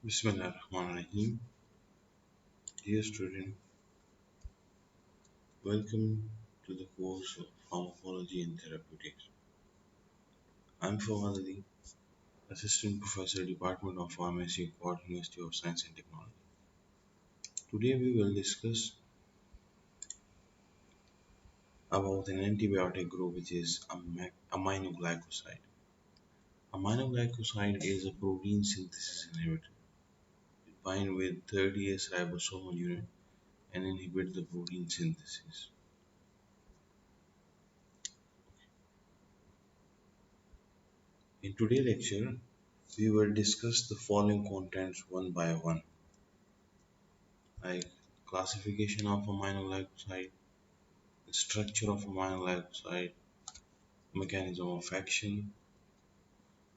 Bismillahirrahmanirrahim. Dear student, welcome to the course of Pharmacology and Therapeutics. I'm Fawad Ali, Assistant Professor, Department of Pharmacy, Ford University of Science and Technology. Today we will discuss about an antibiotic group which is aminoglycoside. Aminoglycoside is a protein synthesis inhibitor. It binds with 30S ribosomal unit and inhibit the protein synthesis. In today's lecture, we will discuss the following contents one by one, like classification of aminoglycoside, the structure of aminoglycoside, mechanism of action,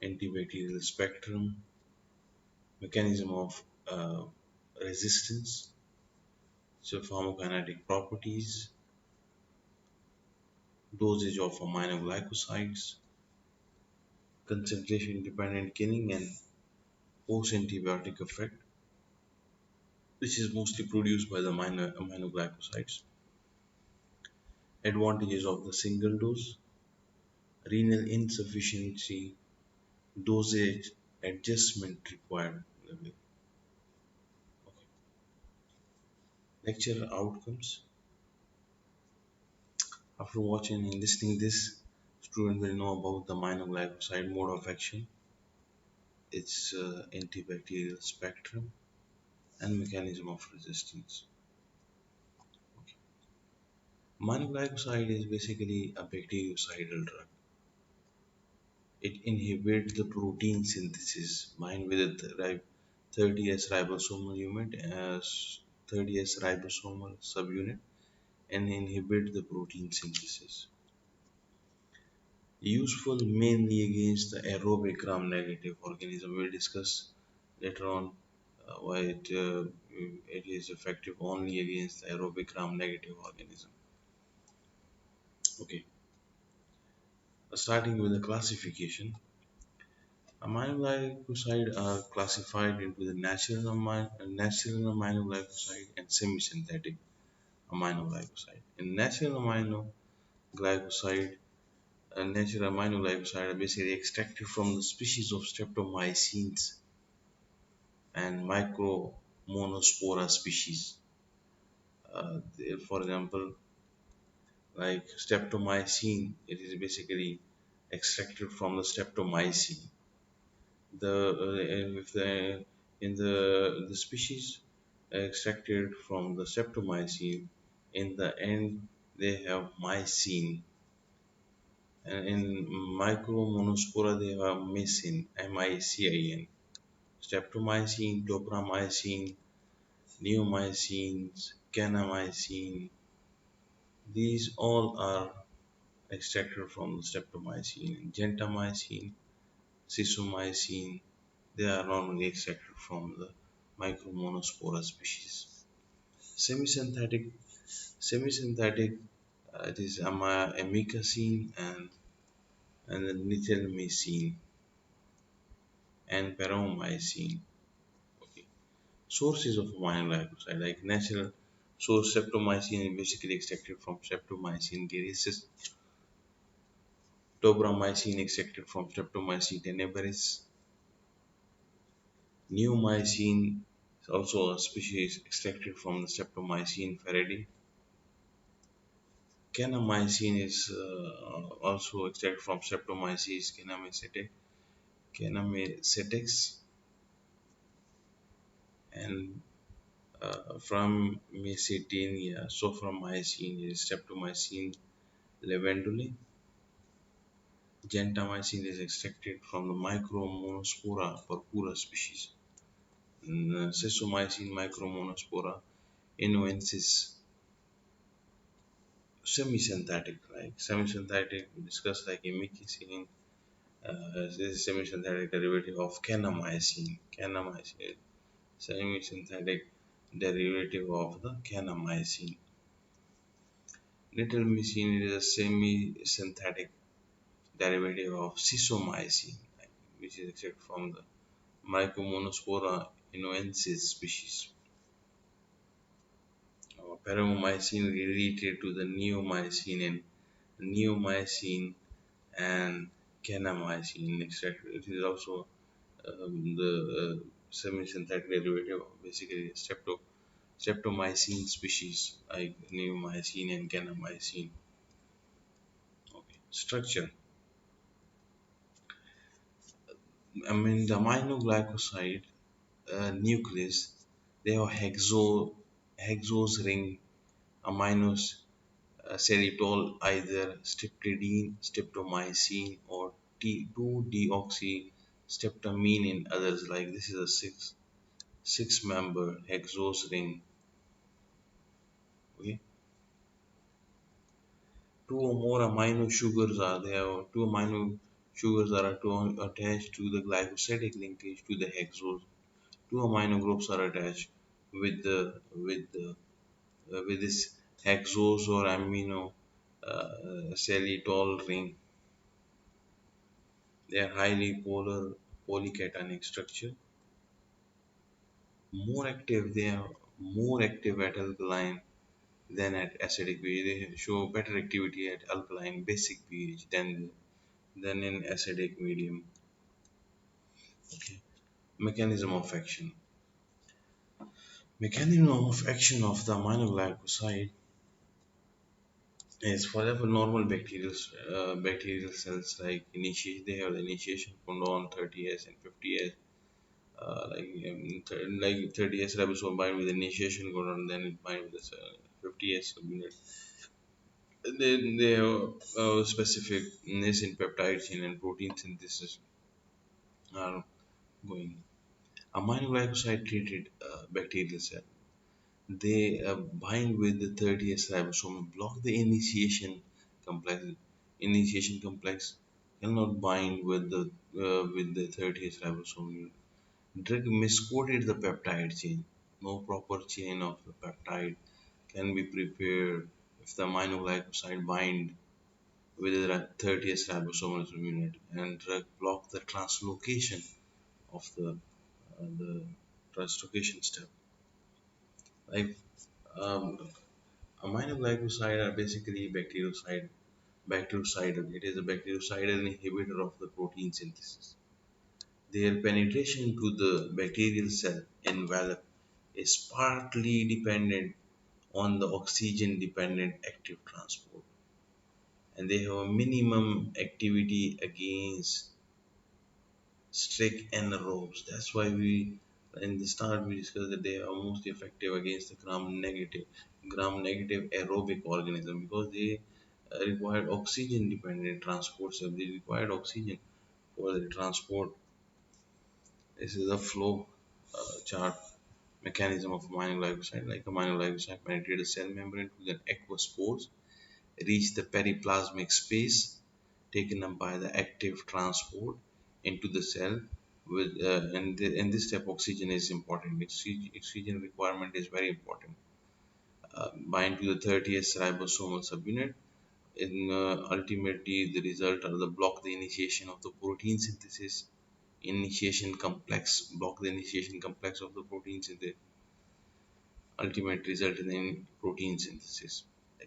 antibacterial spectrum, mechanism of resistance, so pharmacokinetic properties, dosage of aminoglycosides, concentration dependent killing and post antibiotic effect, which is mostly produced by the aminoglycosides, advantages of the single dose, renal insufficiency, dosage adjustment required. Okay. Lecture outcomes. After watching and listening this, student will know about the aminoglycoside mode of action, its antibacterial spectrum, and mechanism of resistance. Okay. Aminoglycoside is basically a bactericidal drug. It inhibits the protein synthesis bind with a 30S ribosomal unit as 30S ribosomal subunit and inhibit the protein synthesis. Useful mainly against the aerobic gram-negative organism. We'll discuss later on why it is effective only against the aerobic gram-negative organism. Okay, starting with the classification. Aminoglycosides are classified into the natural aminoglycoside and semi-synthetic aminoglycoside. In glycoside, natural aminoglycoside are basically extracted from the species of streptomycins and micromonospora species. For example, like streptomycin, it is basically extracted from the streptomycin. If the in the species extracted from the streptomycin, in the end they have mycin, and in micromonospora they have mycin, MICIN, streptomycin, tobramycin, neomycins, kanamycin. These all are extracted from the streptomycin. Gentamicin, sisomycin, they are normally extracted from the micromonospora species. Semi-synthetic, it is amikacin and the nitramycin and paromycin. Okay. Sources of aminoglycoside like natural source streptomycin is basically extracted from streptomycin geracis. Tobramycin extracted from Streptomycin tenebrae. Neomycin is also a species extracted from the Streptomycin faraday. Kanamycin is also extracted from Streptomyces kanamycetes, and from Mycetania, soframycin is Streptomycin lavandulae. Gentamicin is extracted from the Micromonospora purpura species. Sesomycin micromonospora invensis. Semi-synthetic we discussed like amikacin. This is semi-synthetic derivative of kanamycin. Semi-synthetic derivative of the kanamycin. Nitramycin is a semi-synthetic derivative of sisomycin, which is extracted from the Mycomonospora innovensis species. Paromycin related to the neomycin and kanamycin extract. It is also the semi-synthetic derivative of basically streptomycin species like neomycin and kanamycin. Okay. Structure. I mean the aminoglycoside nucleus, they have hexose ring aminos xylitol, either streptidine, streptomycin, or T2-deoxystreptamine in others. Like this is a six member hexose ring. Okay, two or more amino sugars are there. Two amino sugars are attached to the glycosidic linkage to the hexose. Two amino groups are attached with this hexose or amino xylitol ring. They are highly polar polycationic structure. More active, they are more active at alkaline than at acidic pH. They show better activity at alkaline basic pH than in acidic medium. Okay. Mechanism of action. Mechanism of action of the aminoglycoside is for example normal bacterial cells like initiation. They have the initiation codon 30S and 50S. Like 30S ribosome bind with the initiation codon, then it bind with the 50S subunit. They have specific nascent peptide chain and protein synthesis are going. Aminoglycoside treated bacterial cell. They bind with the 30S ribosome, block the complex. Initiation complex cannot bind with the 30S ribosome. Drug miscoded the peptide chain. No proper chain of the peptide can be prepared if the aminoglycoside bind with the 30th ribosomal unit and drug block the translocation of the translocation step. Like um, aminoglycoside are basically bactericidal. It is a bactericidal inhibitor of the protein synthesis. Their penetration to the bacterial cell envelope is partly dependent on the oxygen dependent active transport, and they have a minimum activity against strict anaerobes. That's why we in the start we discussed that they are most effective against the gram negative aerobic organism because they required oxygen dependent transport. So they required oxygen for the transport. This is the flow chart mechanism of aminoglycoside. Like aminoglycoside penetrate the cell membrane to the aqueous pores, reach the periplasmic space taken up by the active transport into the cell. In this step, oxygen is important. Oxygen requirement is very important. Bind to the 30th ribosomal subunit. Ultimately, the result are the block the initiation of the protein synthesis. Initiation complex block the initiation complex of the protein synthesis. Ultimate result in protein synthesis.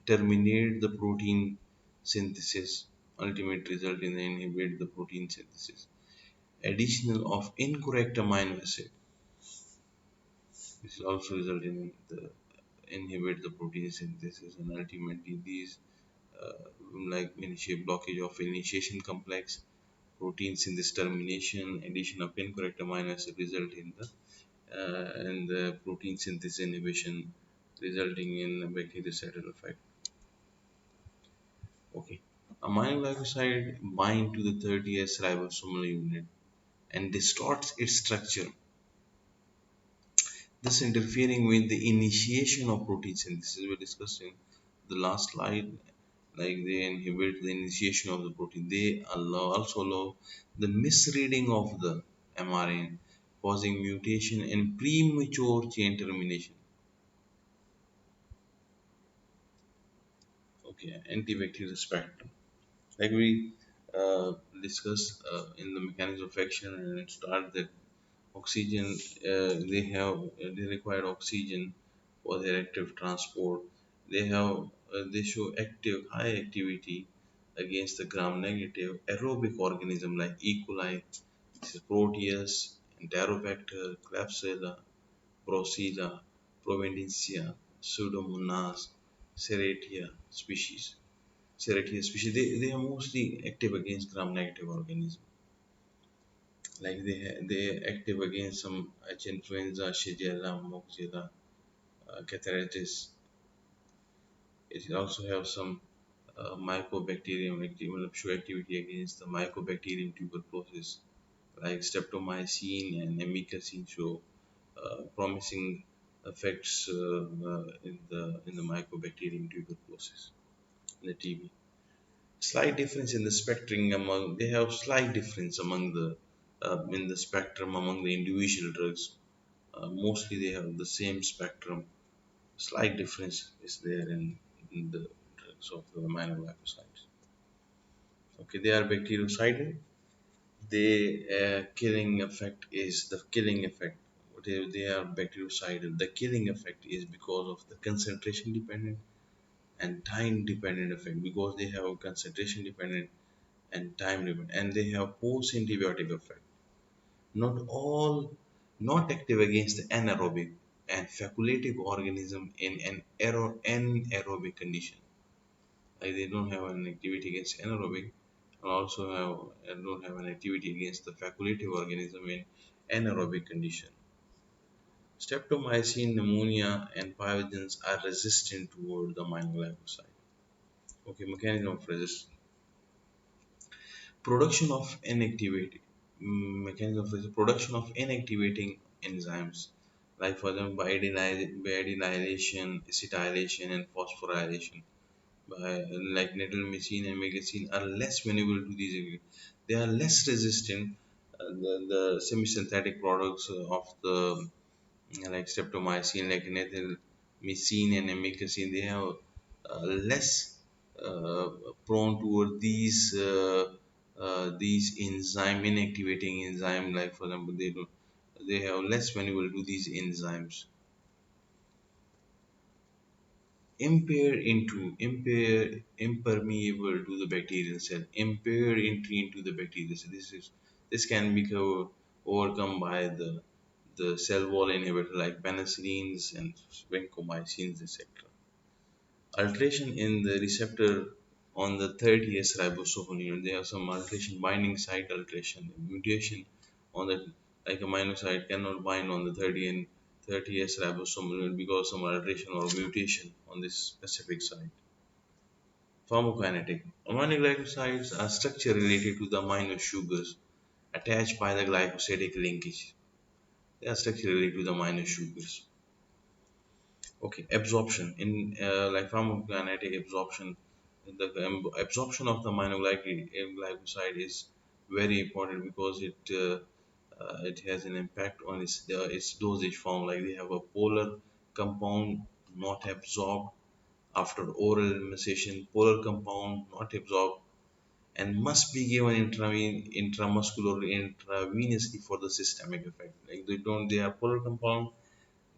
Terminate the protein synthesis. Ultimate result in the inhibit the protein synthesis. Additional of incorrect amino acid. This also result in the inhibit the protein synthesis, and ultimately these like initiate blockage of initiation complex, protein synthesis termination, addition of incorrect amino acid result in the protein synthesis inhibition, resulting in a bactericidal effect. Okay. Aminoglycoside bind to the 30S ribosomal unit and distorts its structure, thus interfering with the initiation of protein synthesis. We discussed in the last slide, like they inhibit the initiation of the protein. They also allow the misreading of the mRNA, causing mutation and premature chain termination. Okay, antibacterial spectrum. Like we discussed in the mechanism of action and start that Oxygen, they require oxygen for their active transport. They show active high activity against the gram-negative aerobic organism like E. coli, Proteus, Enterobacter, Klebsiella, Procilla, Providencia, Pseudomonas, Serratia species. Serratia species, they are mostly active against gram-negative organisms. Like they active against some H influenza, Shigella, Moxilla, Catharitis. It also have some mycobacterium show activity against the mycobacterium tuberculosis, like streptomycin and amikacin show promising effects in the mycobacterium tuberculosis, in the TB. Slight difference in the spectrum among they have slight difference among the in the spectrum among the individual drugs. Mostly they have the same spectrum. Slight difference is there in the drugs of the aminoglycosides. Okay, they are bactericidal. The killing effect is the killing effect. They are bactericidal. The killing effect is because of the concentration dependent and time dependent effect, because they have a concentration dependent and time dependent, and they have post antibiotic effect. Not all, not active against the anaerobic and facultative organism in an anaerobic condition. Like they don't have an activity against anaerobic, and also don't have an activity against the facultative organism in anaerobic condition. Streptomycin, pneumonia, and pathogens are resistant toward the aminoglycoside. Okay, mechanism of resistance. Production of inactivating mechanism of production of inactivating enzymes, like for example by adenylation, acetylation, and phosphorylation. By, like natriumycin and megacin are less vulnerable to these they are less resistant the semi-synthetic products of the like streptomycin, like natriumycin and amikacin. They have less uh, prone toward these enzyme inactivating enzyme. Like for example, they have less vulnerable to these enzymes. Impair impermeable to the bacterial cell, impaired entry into the bacterial cell. This can be overcome by the cell wall inhibitor like penicillins and vancomycins, etc. Alteration in the receptor on the 30S ribosome unit. There are some alteration, binding site alteration, mutation on the, like amino site cannot bind on the 30S ribosome unit because some alteration or mutation on this specific site. Pharmacokinetic. Aminoglycosides are structure related to the amino sugars attached by the glycosidic linkage. They are structure related to the amino sugars. Okay, absorption in like pharmacokinetic absorption. The absorption of the aminoglycoside is very important because it has an impact on its dosage form. Like they have a polar compound not absorbed after oral administration, polar compound not absorbed, and must be given intramuscular intravenously for the systemic effect. Like they are polar compound,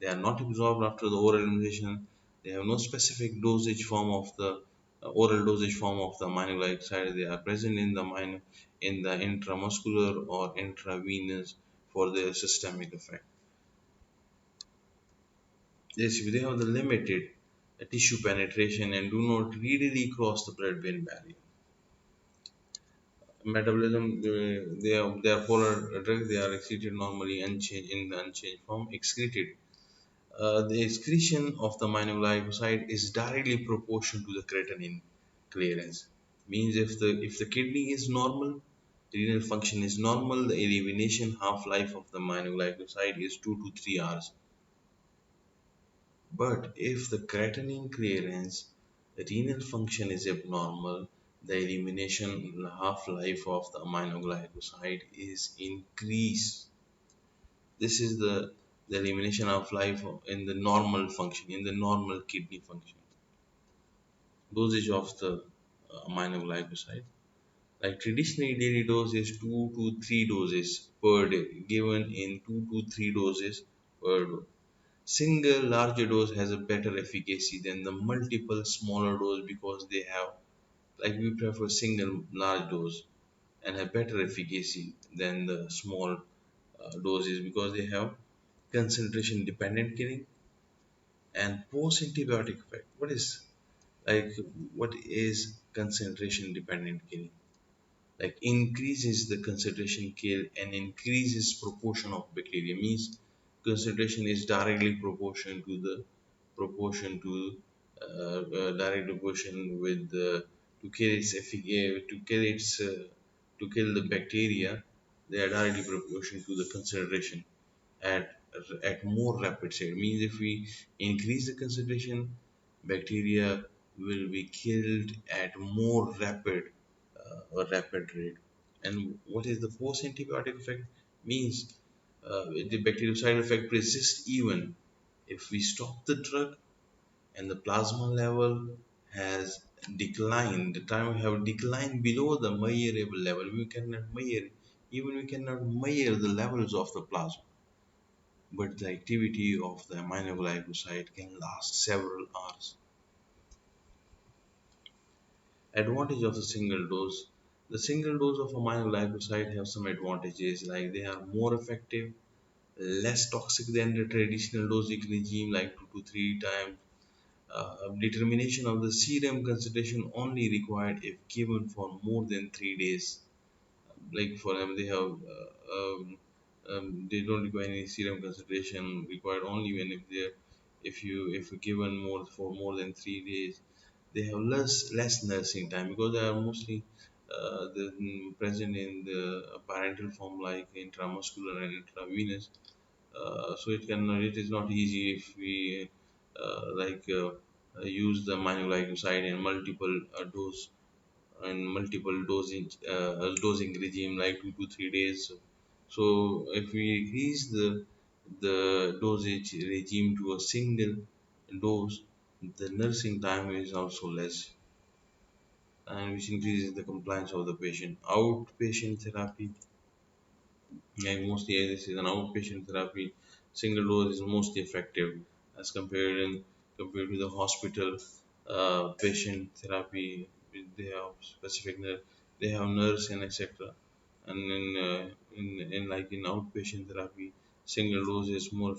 they are not absorbed after the oral inhalation. They have no specific dosage form of the oral dosage form of the amino glycoside. They are present in in the intramuscular or intravenous for their systemic effect. Yes, they have the limited tissue penetration and do not readily cross the blood-brain barrier. Metabolism, they are polar drugs. They are excreted normally unchanged in the unchanged form. Excreted. The excretion of the aminoglycoside is directly proportional to the creatinine clearance. Means if the kidney is normal, renal function is normal, the elimination half-life of the aminoglycoside is 2 to 3 hours. But if the creatinine clearance, the renal function is abnormal, the elimination half-life of the aminoglycoside is increased. This is the elimination of life in the normal function, in the normal kidney function. Dosage of the aminoglycoside. Like traditionally, daily dose is 2 to 3 doses per day, given in 2 to 3 doses per day. Single larger dose has a better efficacy than the multiple smaller dose because they have, like we prefer single large dose and have better efficacy than the small doses because they have concentration dependent killing and post antibiotic effect. Like what is concentration dependent killing? Like increases the concentration kill and increases proportion of bacteria, means concentration is directly proportion to direct proportion with the to kill its to kill the bacteria. They are directly proportion to the concentration at more rapid rate. Means if we increase the concentration, bacteria will be killed at more rapid rate. And what is the post antibiotic effect? Means the bactericidal effect persists even if we stop the drug and the plasma level has declined. The time we have declined below the measurable level, we cannot measure, even we cannot measure the levels of the plasma, but the activity of the aminoglycoside can last several hours. Advantage of the single dose. The single dose of aminoglycoside have some advantages, like they are more effective, less toxic than the traditional dosing regime, like 2 to 3 times. Determination of the serum concentration only required if given for more than 3 days. Like for them, they have they don't require any serum concentration, required only when if they if you given more for more than 3 days. They have less nursing time because they are mostly present in the parental form, like intramuscular and intravenous. So it is not easy if we use the aminoglycoside in multiple dosing regime, like 2 to 3 days. So if we increase the dosage regime to a single dose, the nursing time is also less, and which increases the compliance of the patient. Outpatient therapy, like mostly this is an outpatient therapy. Single dose is mostly effective as compared to the hospital patient therapy. They have specific they have nurse and etc. And in like in outpatient therapy, single dose is more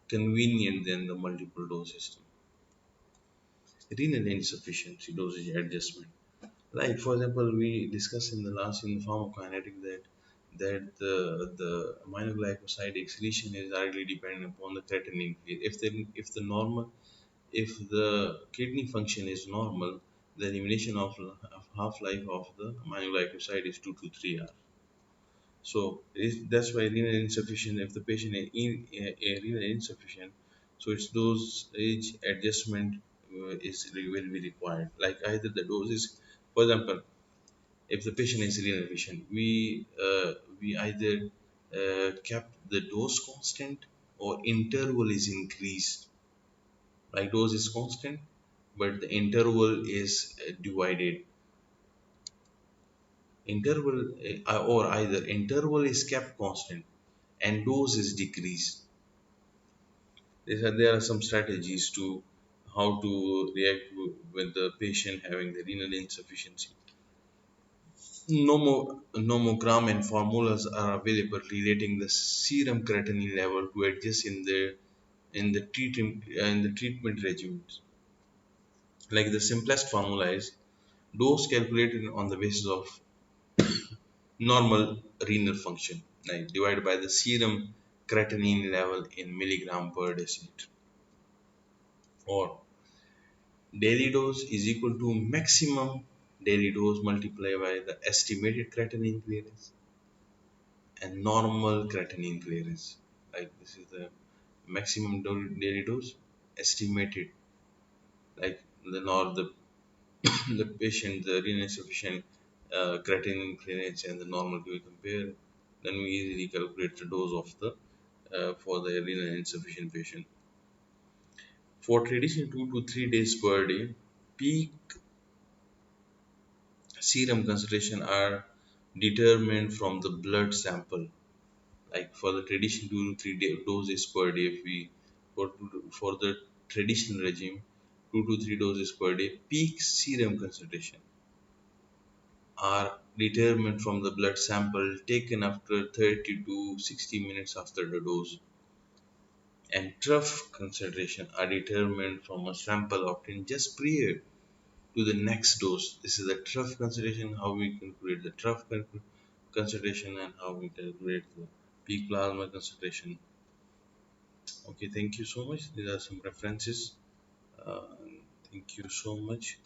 convenient than the multiple dose system. Renal insufficiency dosage adjustment. Like for example, we discussed in the last in the pharmacokinetic that the aminoglycoside excretion is directly dependent upon the creatinine. If the kidney function is normal, the elimination of half life of the aminoglycoside is 2 to 3 hours. So that's why renal insufficient. If the patient is renal insufficient, so its dosage adjustment will be required. Like either the dose is, for example, if the patient is renal deficient, we either kept the dose constant or interval is increased. Like dose is constant, but the interval is divided. Interval or either interval is kept constant and dose is decreased. There are some strategies to how to react with the patient having the renal insufficiency. Nomogram and formulas are available relating the serum creatinine level to adjust in the treatment regimens. Like the simplest formula is dose calculated on the basis of normal renal function, like divided by the serum creatinine level in milligram per deciliter, or daily dose is equal to maximum daily dose multiplied by the estimated creatinine clearance and normal creatinine clearance. Like this is the maximum daily dose estimated, like the the patient the renal insufficient creatinine clearance and the normal we compare, then we easily calculate the dose of the for the renal insufficient patient. For traditional 2 to 3 days per day, peak serum concentration are determined from the blood sample. Like for the traditional 2 to 3 doses per day, if we for the traditional regime, 2 to 3 doses per day, peak serum concentration are determined from the blood sample taken after 30 to 60 minutes after the dose, and trough concentration are determined from a sample obtained just prior to the next dose. This is the trough concentration, how we calculate the concentration, and how we calculate the peak plasma concentration. Okay, thank you so much. These are some references. Uh, Thank you so much.